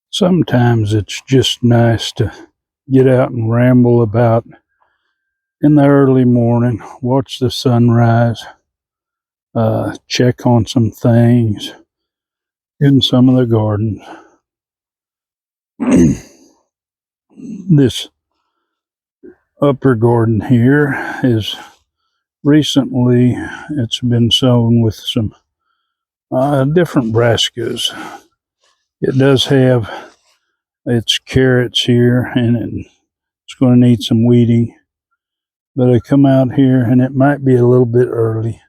Sometimes it's just nice to get out and ramble about in the early morning, watch the sunrise, check on some things in some of the gardens. This upper garden here is recently, it's been sown with some different brassicas. It does have its carrots here, and it's going to need some weeding. But I come out here, and it might be a little bit early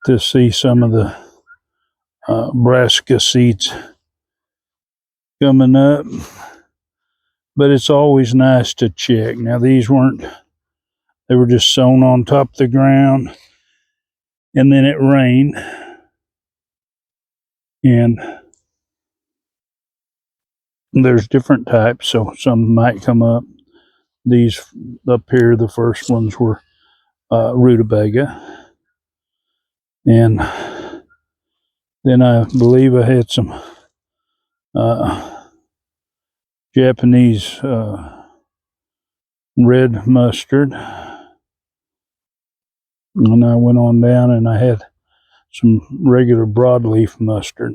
to see some of the brassica seeds coming up. But it's always nice to check. Now, these weren't, they were just sown on top of the ground, and then it rained. And there's different types, so some might come up. These up here, the first ones were rutabaga. And then I believe I had some Japanese red mustard. And I went on down and I had some regular broadleaf mustard.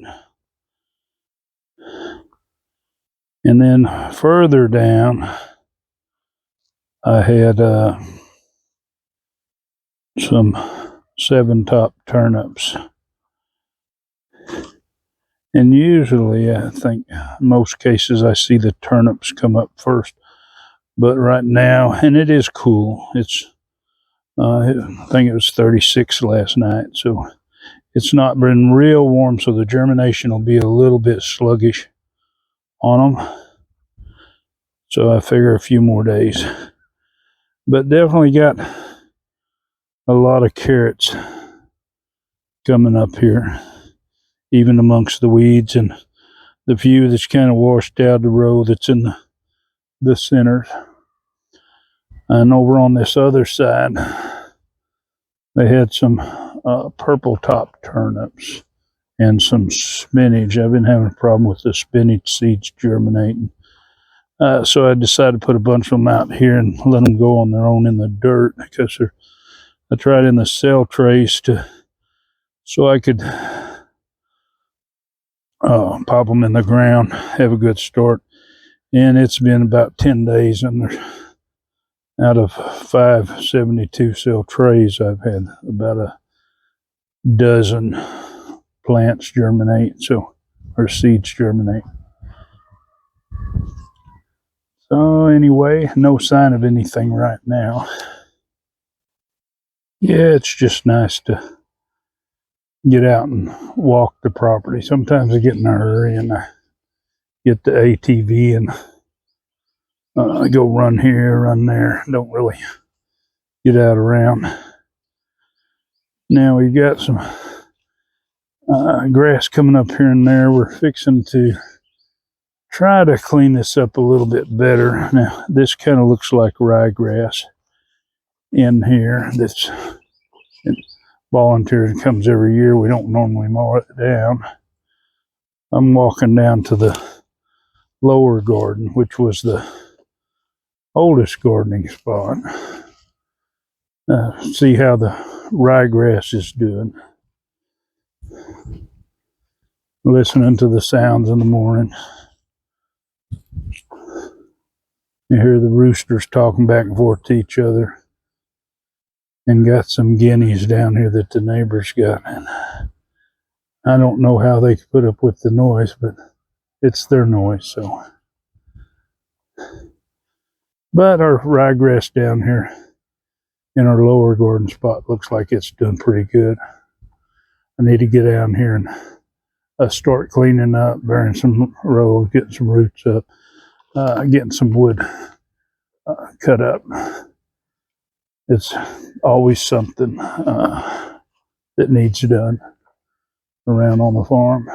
And then further down, I had some 7-top turnips. And usually, I think most cases I see the turnips come up first. But right now, and it is cool. It's I think it was 36 last night, so it's not been real warm, so the germination will be a little bit sluggish on them. So I figure a few more days. But definitely got a lot of carrots coming up here, even amongst the weeds and the few that's kind of washed out the row that's in the center. And over on this other side, they had some purple top turnips and some spinach. I've been having a problem with the spinach seeds germinating. So I decided to put a bunch of them out here and let them go on their own in the dirt, because I tried in the cell trays so I could pop them in the ground, have a good start. And it's been about 10 days, and out of 572 cell trays, I've had about a dozen plants germinate, or seeds germinate. So anyway, no sign of anything right now. Yeah, it's just nice to get out and walk the property. Sometimes I get in a hurry and I get the ATV and I go run here, run there. Don't really get out around. Now we've got some grass coming up here and there. We're fixing to try to clean this up a little bit better. Now, this kind of looks like ryegrass in here. That's volunteer that comes every year. We don't normally mow it down. I'm walking down to the lower garden, which was the oldest gardening spot. See how the ryegrass is doing. Listening to the sounds in the morning. You hear the roosters talking back and forth to each other. And got some guineas down here that the neighbors got. And I don't know how they put up with the noise, but it's their noise, so. But our ryegrass down here in our lower garden spot looks like it's doing pretty good. I need to get down here and start cleaning up, burying some rows, getting some roots up, getting some wood cut up. It's always something that needs done around on the farm.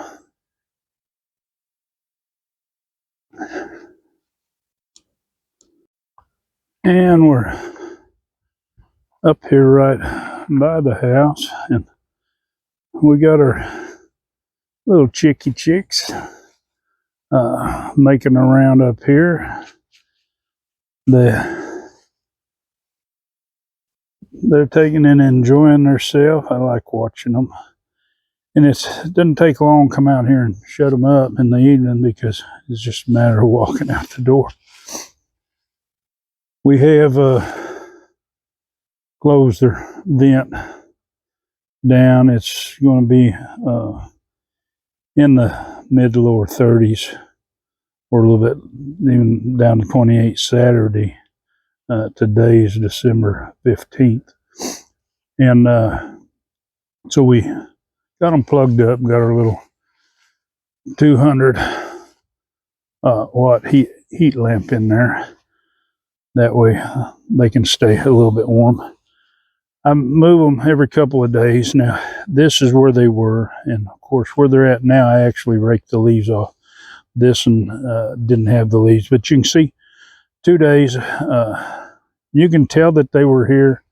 And we're up here right by the house, and we got our little chicks. making a round up here. They're taking and enjoying themselves. I like watching them. And it doesn't take long to come out here and shut them up in the evening because it's just a matter of walking out the door. We have closed their vent down. It's going to be in the mid to lower 30s or a little bit, even down to 28 Saturday. Today is December 15th. And so we got them plugged up, got our little 200 watt heat lamp in there. That way they can stay a little bit warm. I move them every couple of days. Now, this is where they were. And of course, where they're at now, I actually raked the leaves off. This one didn't have the leaves, but you can see 2 days. You can tell that they were here,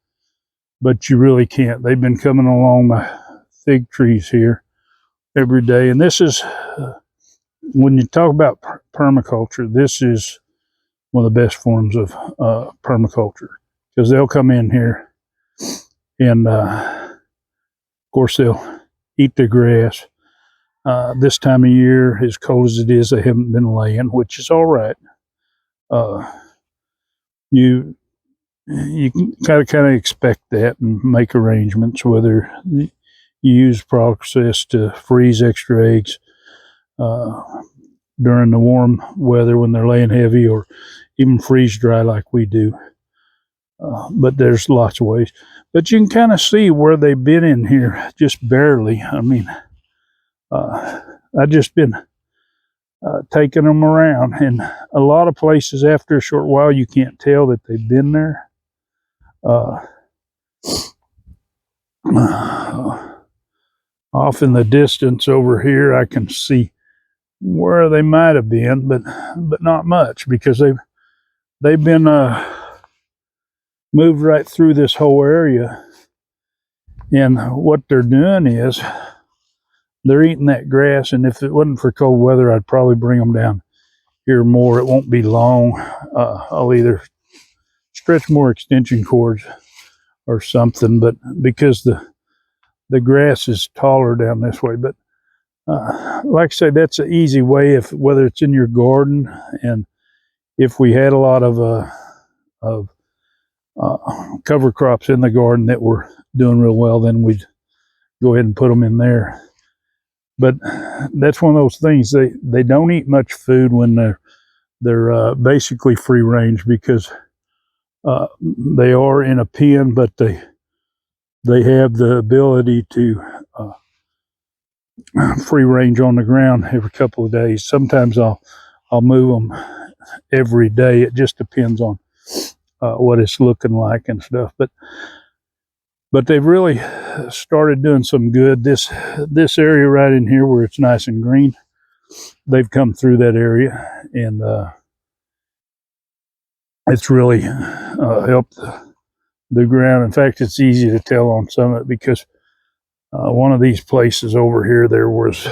but you really can't. They've been coming along my fig trees here every day. And this is, when you talk about permaculture, this is one of the best forms of permaculture, because they'll come in here and, of course, they'll eat the grass. This time of year, as cold as it is, they haven't been laying, which is all right. You kind of expect that and make arrangements, whether you use process to freeze extra eggs during the warm weather when they're laying heavy, or even freeze dry like we do. But there's lots of ways. But you can kind of see where they've been in here, just barely. I mean, I've just been taking them around, and a lot of places after a short while you can't tell that they've been there. Off in the distance over here, I can see where they might have been, but not much, because they've been moved right through this whole area. And what they're doing is they're eating that grass. And if it wasn't for cold weather, I'd probably bring them down here more. It won't be long. I'll either stretch more extension cords or something, but because the grass is taller down this way. But like I say, that's an easy way, if whether it's in your garden, and if we had a lot of cover crops in the garden that were doing real well, then we'd go ahead and put them in there. But that's one of those things. They don't eat much food when they're basically free range, because they are in a pen, but they have the ability to free range on the ground every couple of days. Sometimes I'll move them every day. It just depends on what it's looking like and stuff. But they've really started doing some good. This area right in here where it's nice and green, they've come through that area, and it's really helped the ground. In fact, it's easy to tell on some of it, because one of these places over here, there was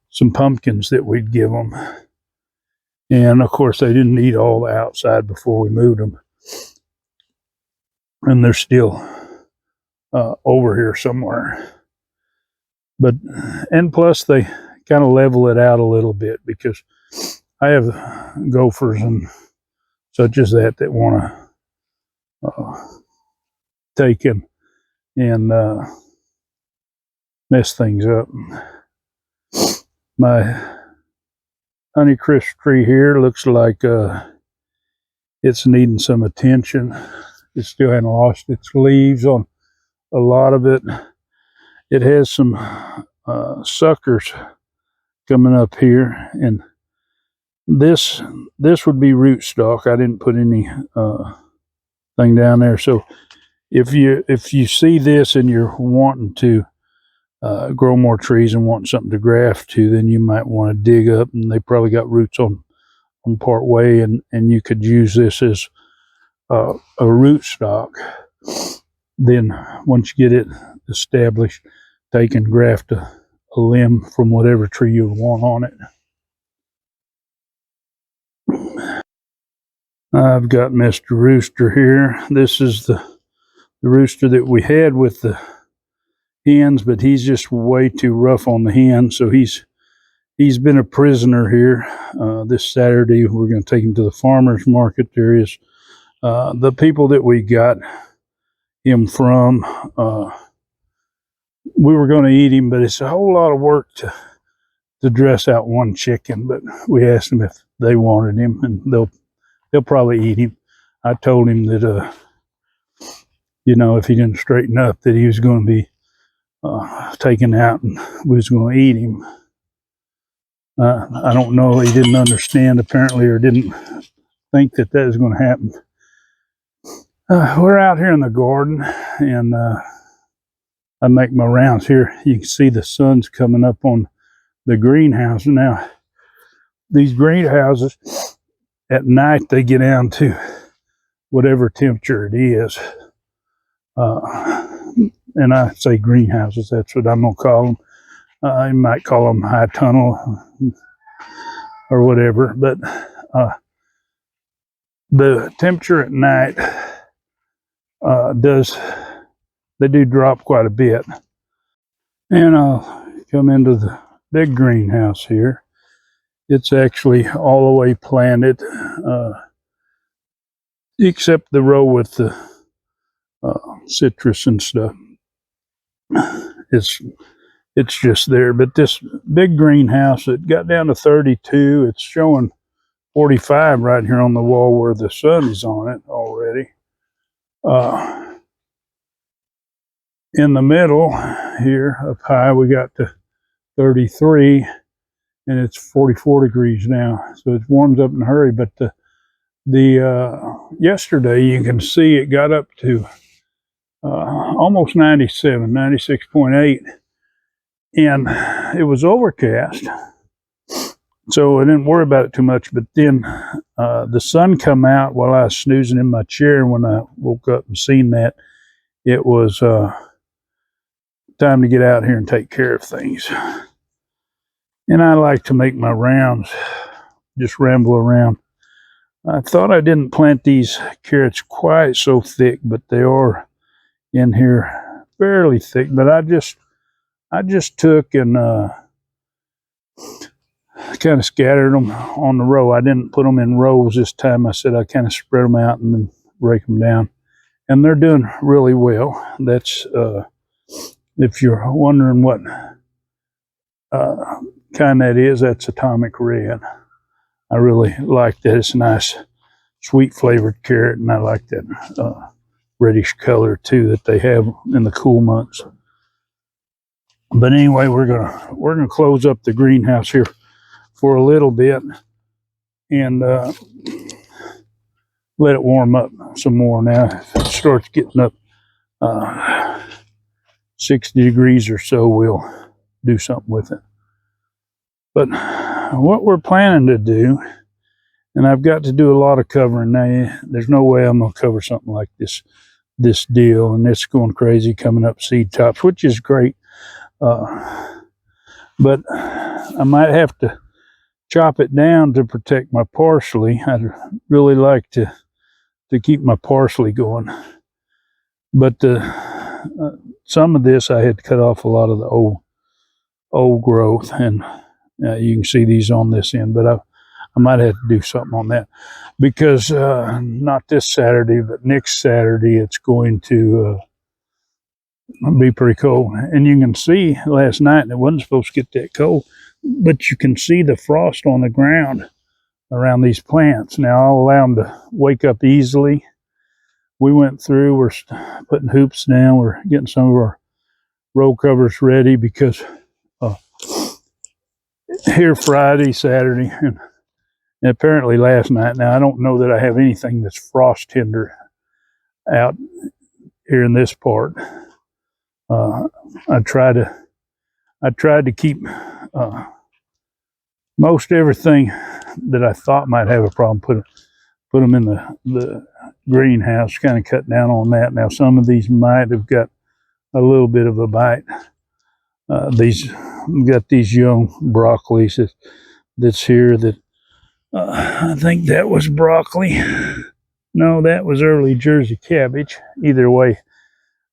some pumpkins that we'd give them. And of course, they didn't eat all the outside before we moved them. And they're still over here somewhere. And plus, they kind of level it out a little bit, because I have gophers and such as that want to take in and mess things up. My honeycrisp tree here looks like it's needing some attention. It still hasn't lost its leaves on a lot of it. It has some suckers coming up here, and this would be rootstock. I didn't put any thing down there. So if you see this and you're wanting to grow more trees and want something to graft to, then you might want to dig up, and they probably got roots on part way, and you could use this as a rootstock. Then once you get it established, take and graft a limb from whatever tree you want on it. I've got Mr. Rooster here. This is the rooster that we had with the hens, but he's just way too rough on the hens, so he's been a prisoner here. This Saturday we're going to take him to the farmer's market. There is the people that we got him from, we were going to eat him, but it's a whole lot of work to dress out one chicken. But we asked them if they wanted him, and they'll probably eat him. I told him that if he didn't straighten up, that he was going to be taken out and we was going to eat him. I don't know, he didn't understand apparently, or didn't think that was going to happen. We're out here in the garden, and I make my rounds here. You can see the sun's coming up on the greenhouse. Now, these greenhouses, at night, they get down to whatever temperature it is. And I say greenhouses, that's what I'm going to call them. You might call them high tunnel or whatever. But the temperature at night they do drop quite a bit. And I'll come into the big greenhouse here. It's actually all the way planted, except the row with the citrus and stuff. It's just there. But this big greenhouse, it got down to 32. It's showing 45 right here on the wall where the sun is on it already. In the middle here, up high, we got to 33, and it's 44 degrees now. So it warms up in a hurry. But yesterday, you can see it got up to almost 97, 96.8, and it was overcast, so I didn't worry about it too much. But then the sun come out while I was snoozing in my chair, and when I woke up and seen that, it was time to get out here and take care of things. And I like to make my rounds, just ramble around. I thought I didn't plant these carrots quite so thick, but they are in here fairly thick. But I just took and kind of scattered them on the row. I didn't put them in rows this time. I said I kind of spread them out and then break them down. And they're doing really well. That's if you're wondering what kind that is, that's Atomic Red. I really like that. It's a nice, sweet flavored carrot, and I like that reddish color too that they have in the cool months. But anyway, we're gonna close up the greenhouse here for a little bit and let it warm up some more. Now, if it starts getting up 60 degrees or so, we'll do something with it. But what we're planning to do, and I've got to do a lot of covering now. There's no way I'm going to cover something like this deal, and it's going crazy coming up seed tops, which is great. But I might have to chop it down to protect my parsley. I'd really like to keep my parsley going. But some of this I had to cut off a lot of the old growth, and you can see these on this end, but I might have to do something on that, because not this Saturday, but next Saturday, it's going to be pretty cold. And you can see last night, and it wasn't supposed to get that cold, but you can see the frost on the ground around these plants. Now, I'll allow them to wake up easily. We went through, we're putting hoops down, we're getting some of our row covers ready, because here Friday, Saturday, and apparently last night. Now, I don't know that I have anything that's frost tender out here in this part. I tried to keep most everything that I thought might have a problem, put them in the greenhouse, kind of cut down on that. Now, some of these might have got a little bit of a bite. We've got these young broccolis that's here that I think that was broccoli. No, that was early Jersey cabbage. Either way,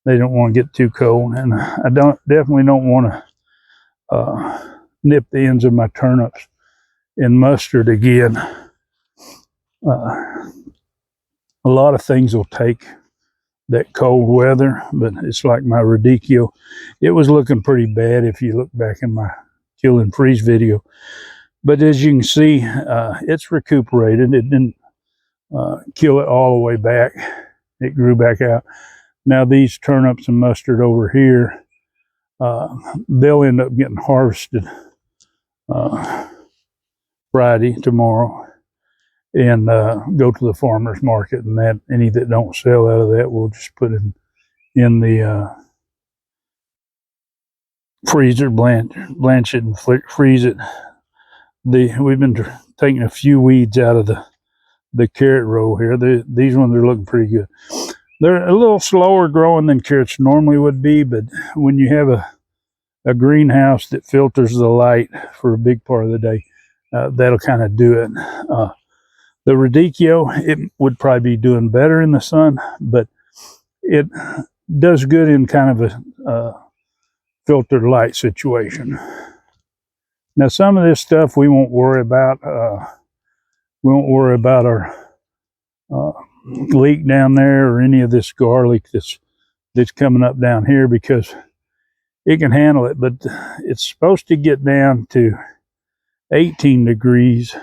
they don't want to get too cold, and I definitely don't want to nip the ends of my turnips in mustard again. A lot of things will take that cold weather, but it's like my radicchio. It was looking pretty bad if you look back in my kill and freeze video. But as you can see, it's recuperated. It didn't kill it all the way back. It grew back out. Now these turnips and mustard over here, they'll end up getting harvested Friday, tomorrow, and go to the farmer's market, and that any that don't sell out of that, we'll just put in the freezer, blanch it and freeze it. We've been taking a few weeds out of the carrot row here. These ones are looking pretty good. They're a little slower growing than carrots normally would be, but when you have a greenhouse that filters the light for a big part of the day, that'll kind of do it. The radicchio, it would probably be doing better in the sun, but it does good in kind of a filtered light situation. Now, some of this stuff we won't worry about. We won't worry about our leek down there or any of this garlic that's coming up down here, because it can handle it. But it's supposed to get down to 18 degrees,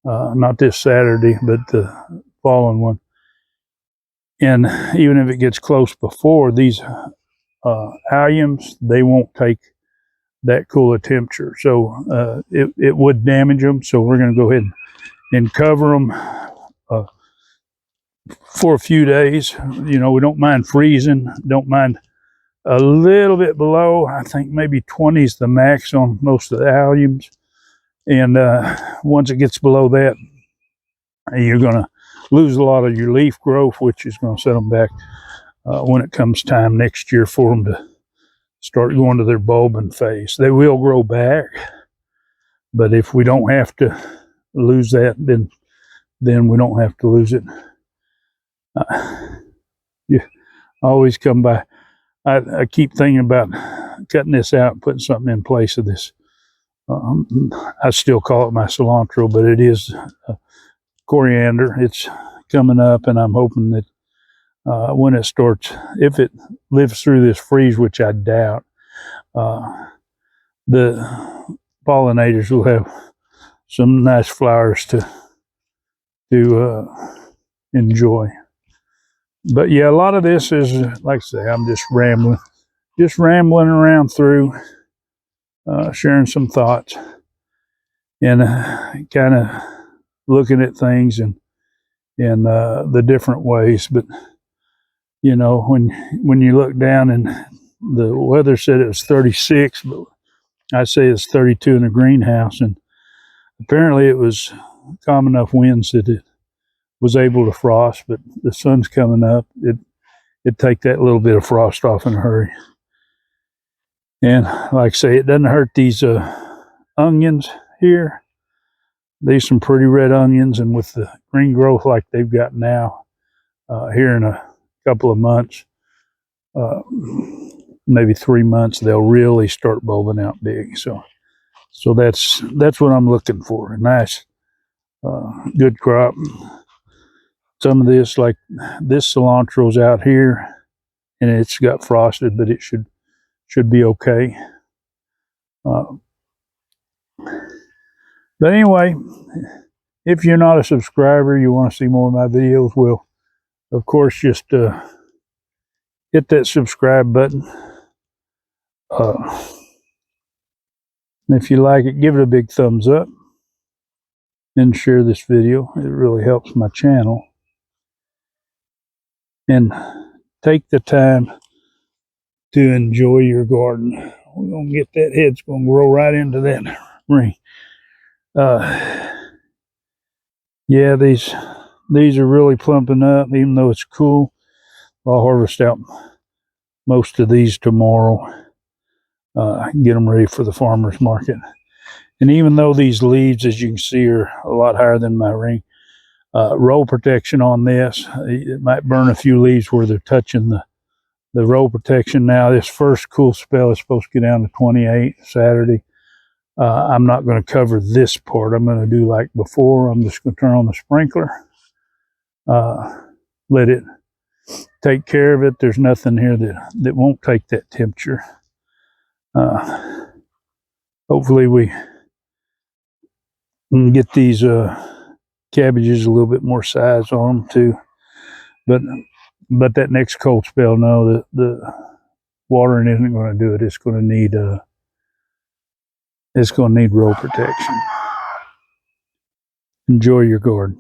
not this Saturday, but the following one. And even if it gets close before, these alliums, they won't take that cool a temperature, so it would damage them. So we're going to go ahead and cover them for a few days. You know, we don't mind freezing, don't mind a little bit below. I think maybe 20 is the max on most of the alliums, and once it gets below that, you're going to lose a lot of your leaf growth, which is going to set them back when it comes time next year for them to start going to their bulbing phase. They will grow back, but if we don't have to lose that, then we don't have to lose it. You always come by. I keep thinking about cutting this out and putting something in place of this. I still call it my cilantro, but it is coriander. It's coming up, and I'm hoping that when it starts, if it lives through this freeze, which I doubt, the pollinators will have some nice flowers to enjoy. But yeah, a lot of this is, like I say, I'm just rambling around through, sharing some thoughts, and kind of looking at things and the different ways. But you know, when you look down and the weather said it was 36, but I say it's 32 in the greenhouse, and apparently it was calm enough winds that it was able to frost. But the sun's coming up, it'd take that little bit of frost off in a hurry. And like I say, it doesn't hurt these onions here. These some pretty red onions, and with the green growth like they've got now, here in a couple of months, maybe 3 months, they'll really start bulbing out big. So that's what I'm looking for. A nice, good crop. Some of this, like this cilantro's out here, and it's got frosted, but it should be okay. But anyway, if you're not a subscriber, you want to see more of my videos, well, of course, just hit that subscribe button. And if you like it, give it a big thumbs up and share this video. It really helps my channel. And take the time to enjoy your garden. We're going to get that head's going to grow right into that ring. Yeah, these are really plumping up, even though it's cool. I'll harvest out most of these tomorrow. Get them ready for the farmer's market. And even though these leaves, as you can see, are a lot higher than my ring, roll protection on this, it might burn a few leaves where they're touching the roll protection. Now, this first cool spell is supposed to get down to 28 Saturday. I'm not going to cover this part. I'm going to do like before. I'm just going to turn on the sprinkler, let it take care of it. There's nothing here that won't take that temperature. Hopefully we can get these cabbages a little bit more size on them too. But that next cold spell, no, the watering isn't going to do it. It's going to need roll protection. Enjoy your garden.